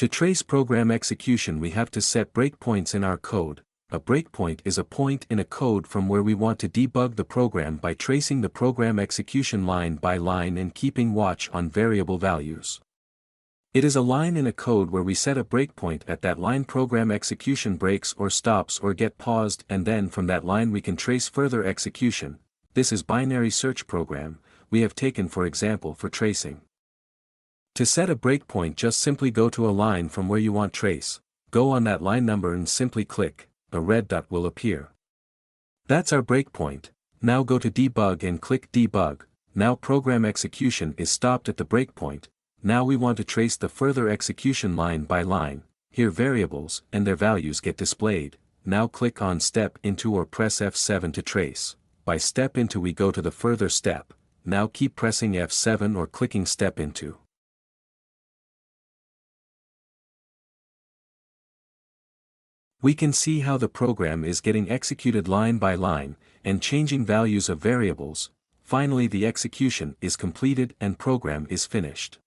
To trace program execution we have to set breakpoints in our code. A breakpoint is a point in a code from where we want to debug the program by tracing the program execution line by line and keeping watch on variable values. It is a line in a code where we set a breakpoint at that line program execution breaks or stops or get paused, and then from that line we can trace further execution. This is binary search program we have taken for example for tracing. To set a breakpoint, just simply go to a line from where you want trace, go on that line number and simply click, a red dot will appear. That's our breakpoint. Now go to debug and click debug. Now program execution is stopped at the breakpoint. Now we want to trace the further execution line by line. Here variables and their values get displayed. Now click on step into or press F7 to trace. By step into we go to the further step. Now keep pressing F7 or clicking step into. We can see how the program is getting executed line by line, and changing values of variables. Finally the execution is completed and program is finished.